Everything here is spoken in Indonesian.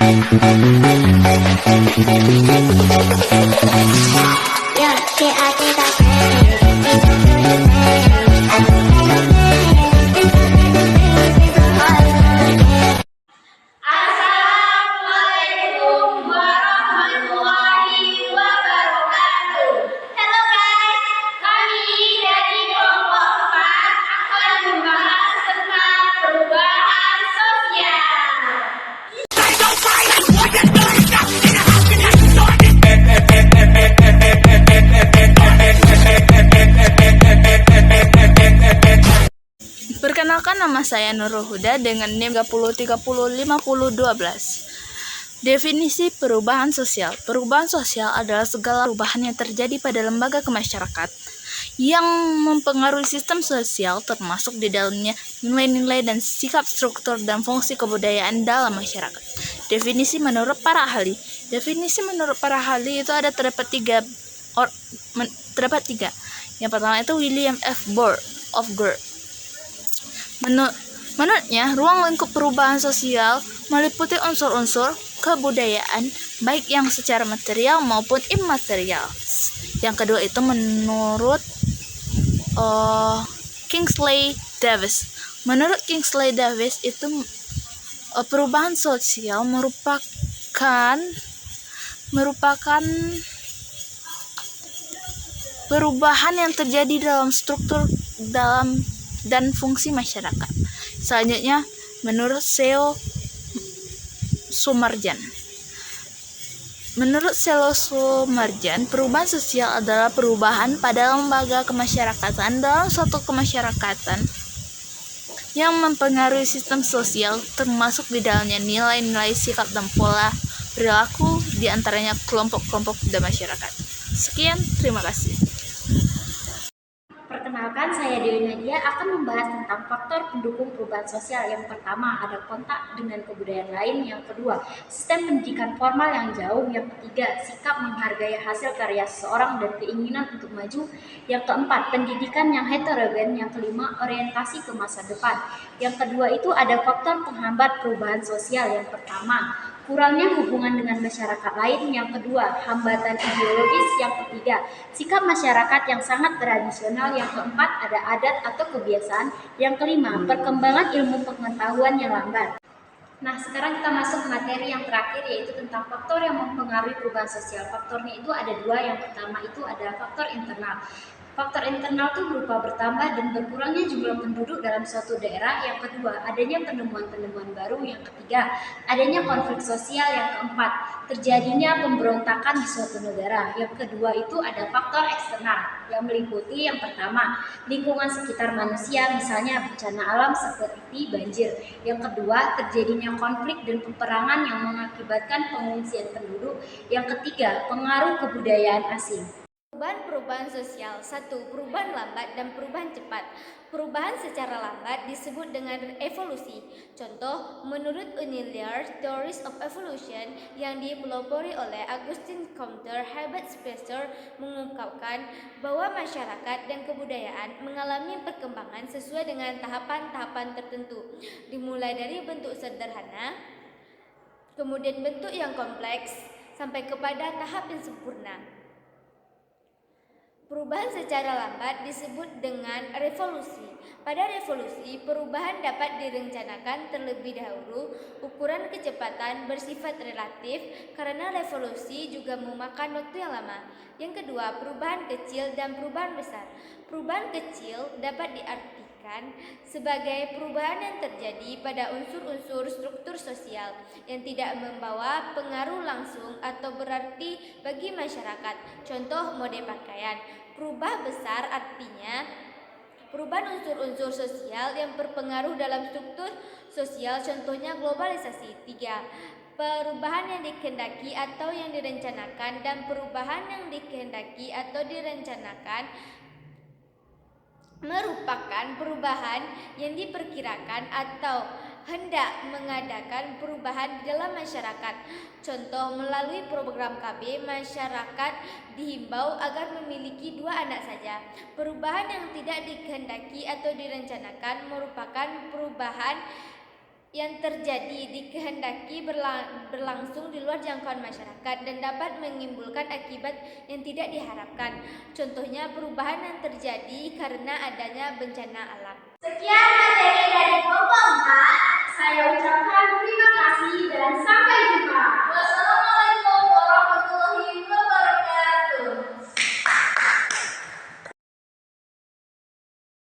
Assalamualaikum warahmatullahi wabarakatuh. Hello guys, kami dari kelompok 4 akan membahas tentang perubahan sosial. Perkenalkan, nama saya Nurul Huda dengan NIM 30305012. Definisi perubahan sosial. Perubahan sosial adalah segala perubahan yang terjadi pada lembaga kemasyarakatan yang mempengaruhi sistem sosial, termasuk di dalamnya nilai-nilai dan sikap, struktur, dan fungsi kebudayaan dalam masyarakat. Definisi menurut para ahli. Definisi menurut para ahli itu terdapat tiga. Yang pertama itu William F. Burke. Menurutnya, ruang lingkup perubahan sosial meliputi unsur-unsur kebudayaan, baik yang secara material maupun imaterial. Yang kedua itu menurut Kingsley Davis. Menurut Kingsley Davis itu perubahan sosial merupakan perubahan yang terjadi dalam struktur dan fungsi masyarakat. Selanjutnya, menurut Seo Sumarjan. Menurut Seo Sumarjan, perubahan sosial adalah perubahan pada lembaga kemasyarakatan dalam suatu kemasyarakatan yang mempengaruhi sistem sosial, termasuk di dalamnya nilai-nilai, sikap, dan pola perilaku di antaranya kelompok-kelompok dan masyarakat. Sekian, terima kasih. Perkenalkan, saya Dewi Nadia akan membahas tentang faktor pendukung perubahan sosial. Yang pertama, ada kontak dengan kebudayaan lain. Yang kedua, sistem pendidikan formal yang jauh. Yang ketiga, sikap menghargai hasil karya seseorang dan keinginan untuk maju. Yang keempat, pendidikan yang heterogen. Yang kelima, orientasi ke masa depan. Yang kedua itu ada faktor penghambat perubahan sosial. Yang pertama, kurangnya hubungan dengan masyarakat lain. Yang kedua, hambatan ideologis. Yang ketiga, sikap masyarakat yang sangat tradisional. Yang keempat, ada adat atau kebiasaan. Yang kelima, perkembangan ilmu pengetahuan yang lambat. Nah, sekarang kita masuk ke materi yang terakhir, yaitu tentang faktor yang mempengaruhi perubahan sosial. Faktornya itu ada dua. Yang pertama itu adalah faktor internal. Faktor internal itu berupa bertambah dan berkurangnya jumlah penduduk dalam suatu daerah. Yang kedua, adanya penemuan-penemuan baru. Yang ketiga, adanya konflik sosial. Yang keempat, terjadinya pemberontakan di suatu negara. Yang kedua itu ada faktor eksternal yang meliputi yang pertama, lingkungan sekitar manusia, misalnya bencana alam seperti banjir. Yang kedua, terjadinya konflik dan peperangan yang mengakibatkan pengungsian penduduk. Yang ketiga, pengaruh kebudayaan asing. Perubahan sosial. 1. Perubahan lambat dan perubahan cepat. Perubahan secara lambat disebut dengan evolusi. Contoh, menurut Unilever Theories of Evolution yang dipelopori oleh Augustin Comte, Herbert Spencer mengungkapkan bahwa masyarakat dan kebudayaan mengalami perkembangan sesuai dengan tahapan-tahapan tertentu, dimulai dari bentuk sederhana, kemudian bentuk yang kompleks, sampai kepada tahap yang sempurna. Perubahan secara lambat disebut dengan revolusi. Pada revolusi, perubahan dapat direncanakan terlebih dahulu. Ukuran kecepatan bersifat relatif karena revolusi juga memakan waktu yang lama. Yang kedua, perubahan kecil dan perubahan besar. Perubahan kecil dapat diartikan sebagai perubahan yang terjadi pada unsur-unsur struktur sosial yang tidak membawa pengaruh langsung atau berarti bagi masyarakat. Contoh, mode pakaian. Perubahan besar artinya perubahan unsur-unsur sosial yang berpengaruh dalam struktur sosial, contohnya globalisasi. 3. Perubahan yang dikehendaki atau yang direncanakan, dan perubahan yang dikehendaki atau direncanakan merupakan perubahan yang diperkirakan atau hendak mengadakan perubahan di dalam masyarakat. Contoh, melalui program KB, masyarakat dihimbau agar memiliki 2 anak saja. Perubahan yang tidak dikehendaki atau direncanakan merupakan perubahan yang terjadi dikehendaki berlangsung di luar jangkauan masyarakat dan dapat menimbulkan akibat yang tidak diharapkan. Contohnya perubahan yang terjadi karena adanya bencana alam. Sekian materi dari kelompok 4. Saya ucapkan terima kasih.